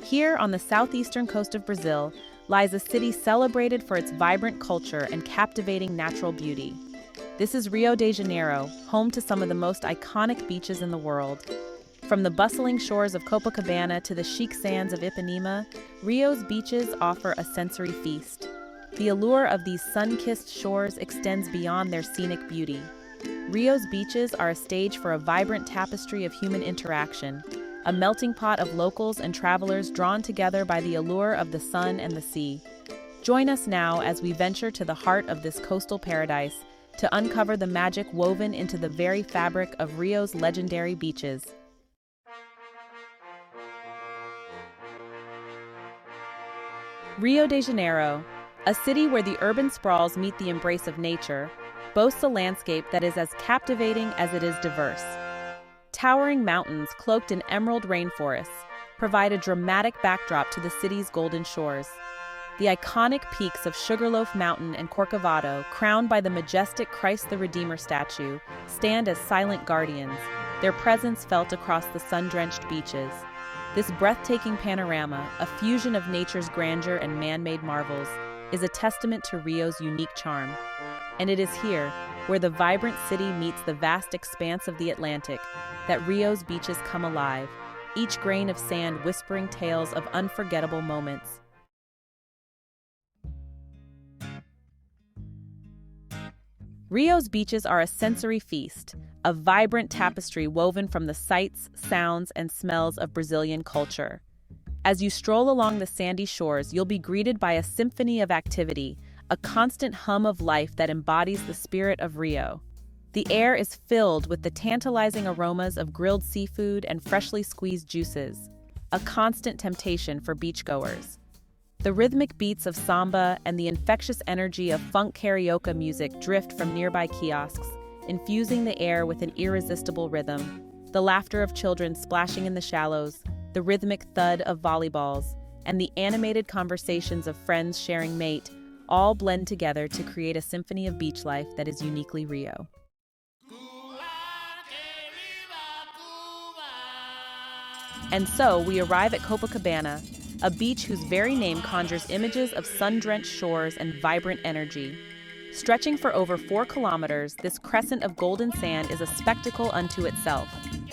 Here, on the southeastern coast of Brazil, lies a city celebrated for its vibrant culture and captivating natural beauty. This is Rio de Janeiro, home to some of the most iconic beaches in the world. From the bustling shores of Copacabana to the chic sands of Ipanema, Rio's beaches offer a sensory feast. The allure of these sun-kissed shores extends beyond their scenic beauty. Rio's beaches are a stage for a vibrant tapestry of human interaction, a melting pot of locals and travelers drawn together by the allure of the sun and the sea. Join us now as we venture to the heart of this coastal paradise to uncover the magic woven into the very fabric of Rio's legendary beaches. Rio de Janeiro, a city where the urban sprawls meet the embrace of nature, boasts a landscape that is as captivating as it is diverse. Towering mountains cloaked in emerald rainforests provide a dramatic backdrop to the city's golden shores. The iconic peaks of Sugarloaf Mountain and Corcovado, crowned by the majestic Christ the Redeemer statue, stand as silent guardians, their presence felt across the sun-drenched beaches. This breathtaking panorama, a fusion of nature's grandeur and man-made marvels, is a testament to Rio's unique charm. And it is here, where the vibrant city meets the vast expanse of the Atlantic, that Rio's beaches come alive, each grain of sand whispering tales of unforgettable moments. Rio's beaches are a sensory feast, a vibrant tapestry woven from the sights, sounds, and smells of Brazilian culture. As you stroll along the sandy shores, you'll be greeted by a symphony of activity, a constant hum of life that embodies the spirit of Rio. The air is filled with the tantalizing aromas of grilled seafood and freshly squeezed juices, a constant temptation for beachgoers. The rhythmic beats of samba and the infectious energy of funk Carioca music drift from nearby kiosks, infusing the air with an irresistible rhythm. The laughter of children splashing in the shallows, the rhythmic thud of volleyballs, and the animated conversations of friends sharing mate all blend together to create a symphony of beach life that is uniquely Rio. And so we arrive at Copacabana, a beach whose very name conjures images of sun-drenched shores and vibrant energy. Stretching for over 4 kilometers, this crescent of golden sand is a spectacle unto itself.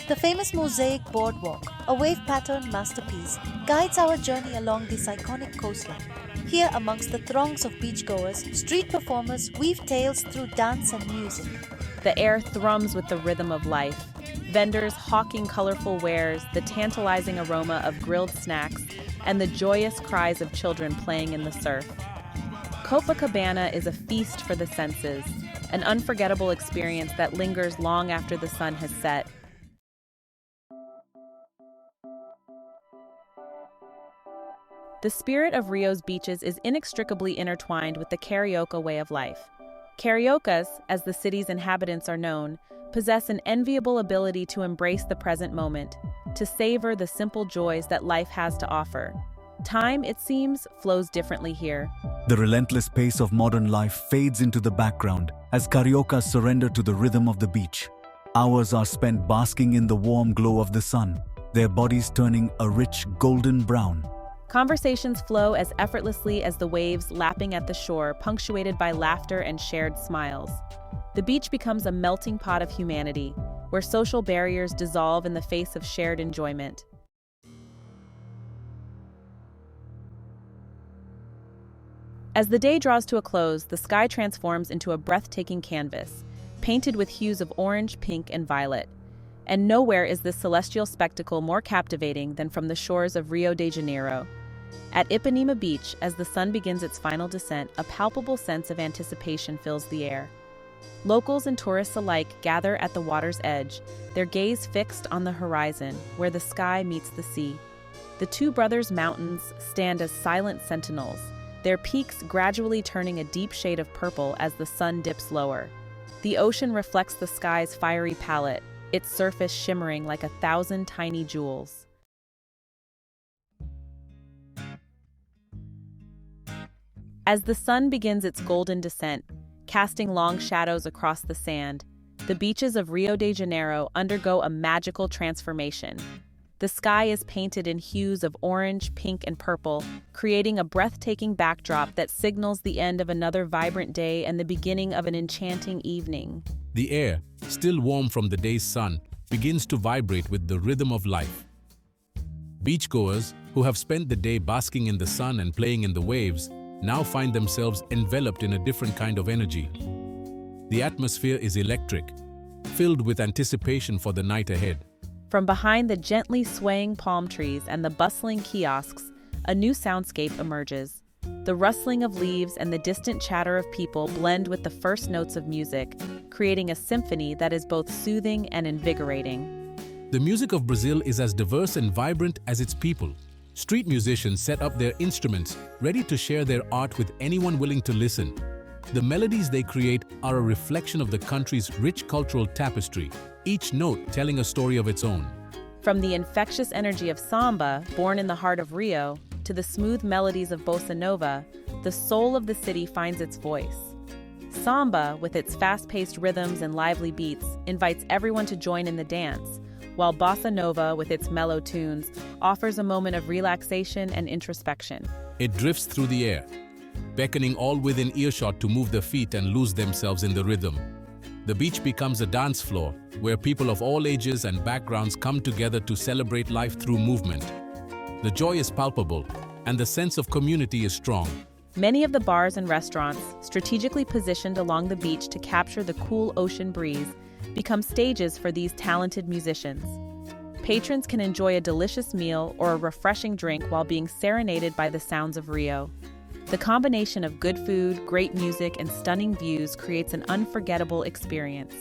The famous mosaic boardwalk, a wave-patterned masterpiece, guides our journey along this iconic coastline. Here, amongst the throngs of beachgoers, street performers weave tales through dance and music. The air thrums with the rhythm of life. Vendors hawking colorful wares, the tantalizing aroma of grilled snacks, and the joyous cries of children playing in the surf. Copacabana is a feast for the senses, an unforgettable experience that lingers long after the sun has set. The spirit of Rio's beaches is inextricably intertwined with the Carioca way of life. Cariocas, as the city's inhabitants are known, possess an enviable ability to embrace the present moment, to savor the simple joys that life has to offer. Time, it seems, flows differently here. The relentless pace of modern life fades into the background as Cariocas surrender to the rhythm of the beach. Hours are spent basking in the warm glow of the sun, their bodies turning a rich golden brown. Conversations flow as effortlessly as the waves lapping at the shore, punctuated by laughter and shared smiles. The beach becomes a melting pot of humanity, where social barriers dissolve in the face of shared enjoyment. As the day draws to a close, the sky transforms into a breathtaking canvas, painted with hues of orange, pink, and violet. And nowhere is this celestial spectacle more captivating than from the shores of Rio de Janeiro. At Ipanema Beach, as the sun begins its final descent, a palpable sense of anticipation fills the air. Locals and tourists alike gather at the water's edge, their gaze fixed on the horizon, where the sky meets the sea. The Two Brothers Mountains stand as silent sentinels, their peaks gradually turning a deep shade of purple as the sun dips lower. The ocean reflects the sky's fiery palette, its surface shimmering like 1,000 tiny jewels. As the sun begins its golden descent, casting long shadows across the sand, the beaches of Rio de Janeiro undergo a magical transformation. The sky is painted in hues of orange, pink, and purple, creating a breathtaking backdrop that signals the end of another vibrant day and the beginning of an enchanting evening. The air, still warm from the day's sun, begins to vibrate with the rhythm of life. Beachgoers, who have spent the day basking in the sun and playing in the waves, now find themselves enveloped in a different kind of energy. The atmosphere is electric, filled with anticipation for the night ahead. From behind the gently swaying palm trees and the bustling kiosks, a new soundscape emerges. The rustling of leaves and the distant chatter of people blend with the first notes of music, creating a symphony that is both soothing and invigorating. The music of Brazil is as diverse and vibrant as its people. Street musicians set up their instruments, ready to share their art with anyone willing to listen. The melodies they create are a reflection of the country's rich cultural tapestry, each note telling a story of its own. From the infectious energy of samba, born in the heart of Rio, to the smooth melodies of bossa nova, the soul of the city finds its voice. Samba, with its fast-paced rhythms and lively beats, invites everyone to join in the dance, while bossa nova, with its mellow tunes, offers a moment of relaxation and introspection. It drifts through the air, beckoning all within earshot to move their feet and lose themselves in the rhythm. The beach becomes a dance floor, where people of all ages and backgrounds come together to celebrate life through movement. The joy is palpable, and the sense of community is strong. Many of the bars and restaurants, strategically positioned along the beach to capture the cool ocean breeze, become stages for these talented musicians. Patrons can enjoy a delicious meal or a refreshing drink while being serenaded by the sounds of Rio. The combination of good food, great music, and stunning views creates an unforgettable experience.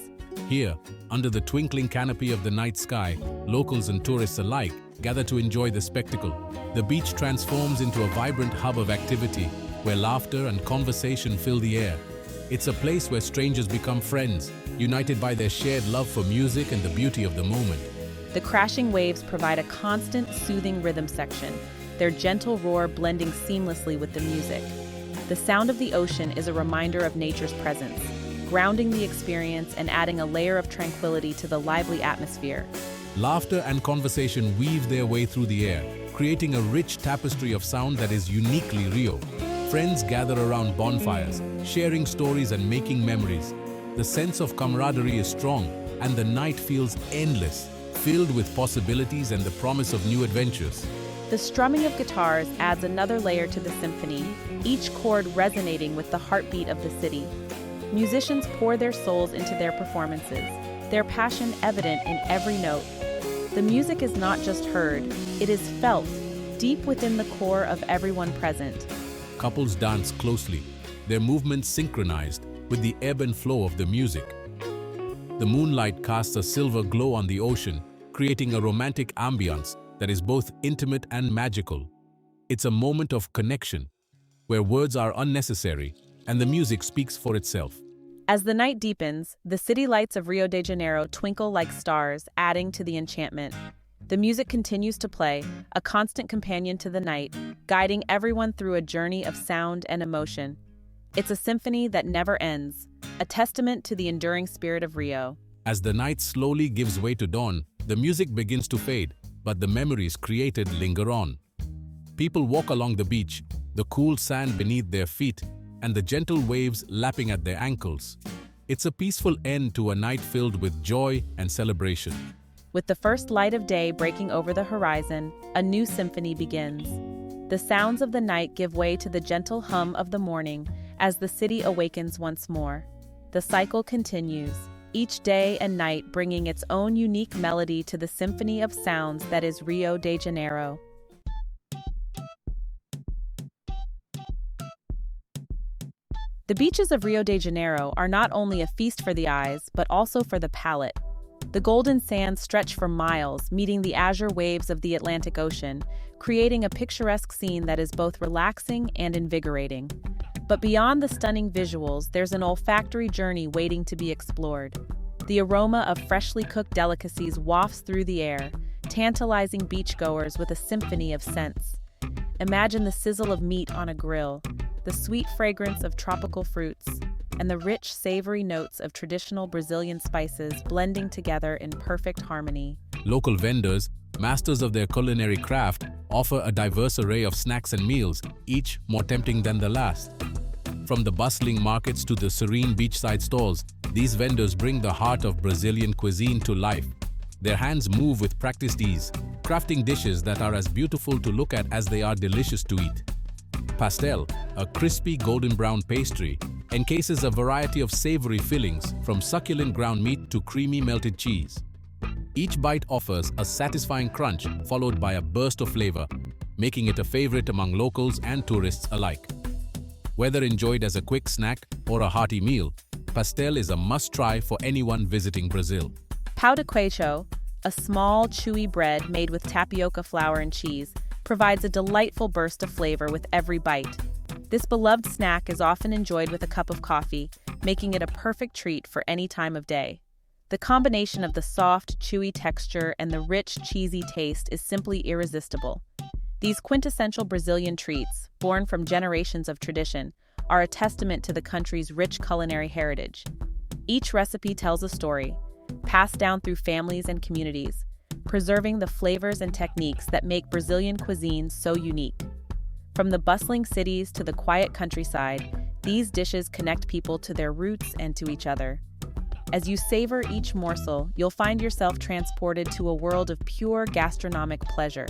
Here, under the twinkling canopy of the night sky, locals and tourists alike gather to enjoy the spectacle. The beach transforms into a vibrant hub of activity, where laughter and conversation fill the air. It's a place where strangers become friends, united by their shared love for music and the beauty of the moment. The crashing waves provide a constant, soothing rhythm section, their gentle roar blending seamlessly with the music. The sound of the ocean is a reminder of nature's presence, grounding the experience and adding a layer of tranquility to the lively atmosphere. Laughter and conversation weave their way through the air, creating a rich tapestry of sound that is uniquely Rio. Friends gather around bonfires, sharing stories and making memories. The sense of camaraderie is strong, and the night feels endless, filled with possibilities and the promise of new adventures. The strumming of guitars adds another layer to the symphony, each chord resonating with the heartbeat of the city. Musicians pour their souls into their performances, their passion evident in every note. The music is not just heard, it is felt, deep within the core of everyone present. Couples dance closely, their movements synchronized with the ebb and flow of the music. The moonlight casts a silver glow on the ocean, creating a romantic ambience that is both intimate and magical. It's a moment of connection, where words are unnecessary and the music speaks for itself. As the night deepens, the city lights of Rio de Janeiro twinkle like stars, adding to the enchantment. The music continues to play, a constant companion to the night, guiding everyone through a journey of sound and emotion. It's a symphony that never ends, a testament to the enduring spirit of Rio. As the night slowly gives way to dawn, the music begins to fade, but the memories created linger on. People walk along the beach, the cool sand beneath their feet, and the gentle waves lapping at their ankles. It's a peaceful end to a night filled with joy and celebration. With the first light of day breaking over the horizon, a new symphony begins. The sounds of the night give way to the gentle hum of the morning as the city awakens once more. The cycle continues, each day and night bringing its own unique melody to the symphony of sounds that is Rio de Janeiro. The beaches of Rio de Janeiro are not only a feast for the eyes, but also for the palate. The golden sands stretch for miles, meeting the azure waves of the Atlantic Ocean, creating a picturesque scene that is both relaxing and invigorating. But beyond the stunning visuals, there's an olfactory journey waiting to be explored. The aroma of freshly cooked delicacies wafts through the air, tantalizing beachgoers with a symphony of scents. Imagine the sizzle of meat on a grill, the sweet fragrance of tropical fruits, and the rich, savory notes of traditional Brazilian spices blending together in perfect harmony. Local vendors, masters of their culinary craft, offer a diverse array of snacks and meals, each more tempting than the last. From the bustling markets to the serene beachside stalls, these vendors bring the heart of Brazilian cuisine to life. Their hands move with practiced ease, crafting dishes that are as beautiful to look at as they are delicious to eat. Pastel, a crispy golden brown pastry, encases a variety of savory fillings, from succulent ground meat to creamy melted cheese. Each bite offers a satisfying crunch followed by a burst of flavor, making it a favorite among locals and tourists alike. Whether enjoyed as a quick snack or a hearty meal, pastel is a must-try for anyone visiting Brazil. Pão de queijo, a small, chewy bread made with tapioca flour and cheese, provides a delightful burst of flavor with every bite. This beloved snack is often enjoyed with a cup of coffee, making it a perfect treat for any time of day. The combination of the soft, chewy texture and the rich, cheesy taste is simply irresistible. These quintessential Brazilian treats, born from generations of tradition, are a testament to the country's rich culinary heritage. Each recipe tells a story, passed down through families and communities, preserving the flavors and techniques that make Brazilian cuisine so unique. From the bustling cities to the quiet countryside, these dishes connect people to their roots and to each other. As you savor each morsel, you'll find yourself transported to a world of pure gastronomic pleasure.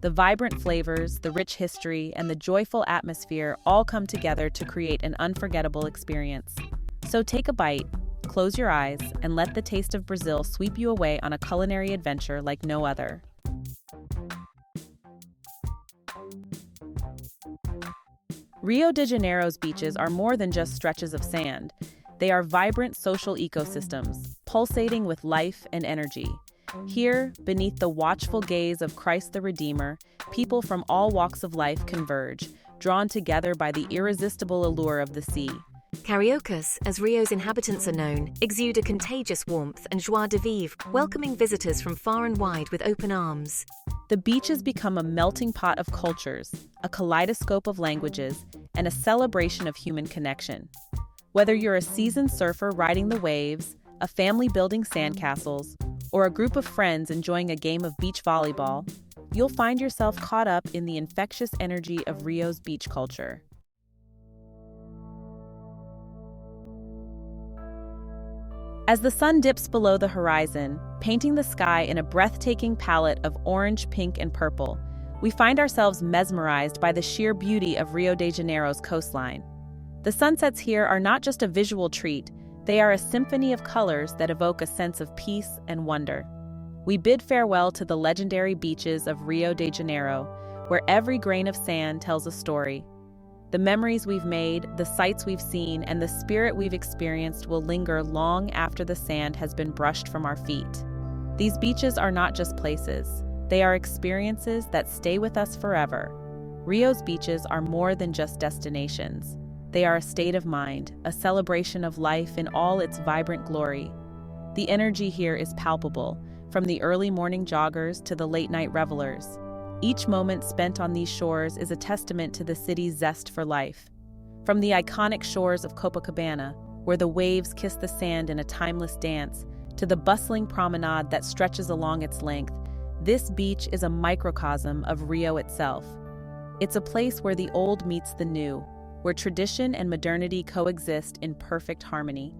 The vibrant flavors, the rich history, and the joyful atmosphere all come together to create an unforgettable experience. So take a bite, close your eyes, and let the taste of Brazil sweep you away on a culinary adventure like no other. Rio de Janeiro's beaches are more than just stretches of sand. They are vibrant social ecosystems, pulsating with life and energy. Here, beneath the watchful gaze of Christ the Redeemer, people from all walks of life converge, drawn together by the irresistible allure of the sea. Cariocas, as Rio's inhabitants are known, exude a contagious warmth and joie de vivre, welcoming visitors from far and wide with open arms. The beaches become a melting pot of cultures, a kaleidoscope of languages, and a celebration of human connection. Whether you're a seasoned surfer riding the waves, a family building sandcastles, or a group of friends enjoying a game of beach volleyball, you'll find yourself caught up in the infectious energy of Rio's beach culture. As the sun dips below the horizon, painting the sky in a breathtaking palette of orange, pink, and purple, we find ourselves mesmerized by the sheer beauty of Rio de Janeiro's coastline. The sunsets here are not just a visual treat, they are a symphony of colors that evoke a sense of peace and wonder. We bid farewell to the legendary beaches of Rio de Janeiro, where every grain of sand tells a story. The memories we've made, the sights we've seen, and the spirit we've experienced will linger long after the sand has been brushed from our feet. These beaches are not just places, they are experiences that stay with us forever. Rio's beaches are more than just destinations. They are a state of mind, a celebration of life in all its vibrant glory. The energy here is palpable, from the early morning joggers to the late-night revelers. Each moment spent on these shores is a testament to the city's zest for life. From the iconic shores of Copacabana, where the waves kiss the sand in a timeless dance, to the bustling promenade that stretches along its length, this beach is a microcosm of Rio itself. It's a place where the old meets the new, where tradition and modernity coexist in perfect harmony.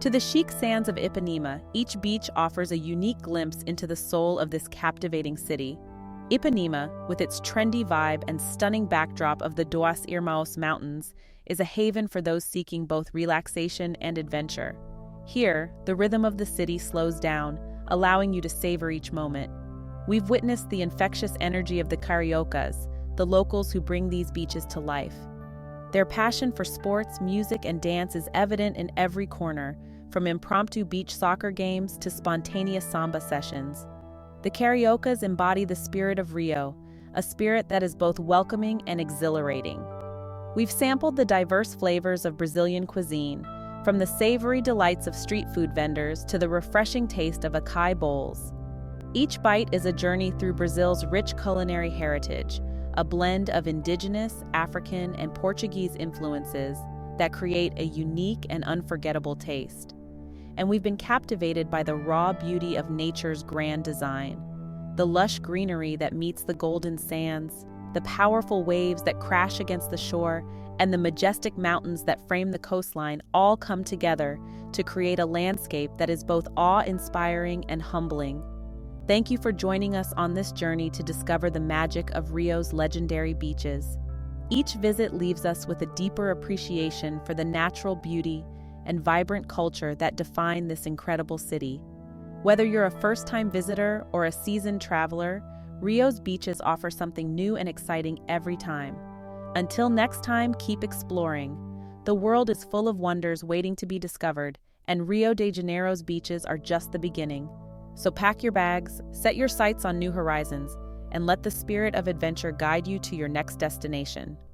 To the chic sands of Ipanema, each beach offers a unique glimpse into the soul of this captivating city. Ipanema, with its trendy vibe and stunning backdrop of the Dois Irmãos Mountains, is a haven for those seeking both relaxation and adventure. Here, the rhythm of the city slows down, allowing you to savor each moment. We've witnessed the infectious energy of the Cariocas, the locals who bring these beaches to life. Their passion for sports, music, and dance is evident in every corner, from impromptu beach soccer games to spontaneous samba sessions. The Cariocas embody the spirit of Rio, a spirit that is both welcoming and exhilarating. We've sampled the diverse flavors of Brazilian cuisine, from the savory delights of street food vendors to the refreshing taste of açaí bowls. Each bite is a journey through Brazil's rich culinary heritage, a blend of indigenous, African, and Portuguese influences that create a unique and unforgettable taste. and we've been captivated by the raw beauty of nature's grand design. The lush greenery that meets the golden sands, the powerful waves that crash against the shore, and the majestic mountains that frame the coastline all come together to create a landscape that is both awe-inspiring and humbling. Thank you for joining us on this journey to discover the magic of Rio's legendary beaches. Each visit leaves us with a deeper appreciation for the natural beauty and vibrant culture that define this incredible city. Whether you're a first-time visitor or a seasoned traveler, Rio's beaches offer something new and exciting every time. Until next time, keep exploring. The world is full of wonders waiting to be discovered, and Rio de Janeiro's beaches are just the beginning. So pack your bags, set your sights on new horizons, and let the spirit of adventure guide you to your next destination.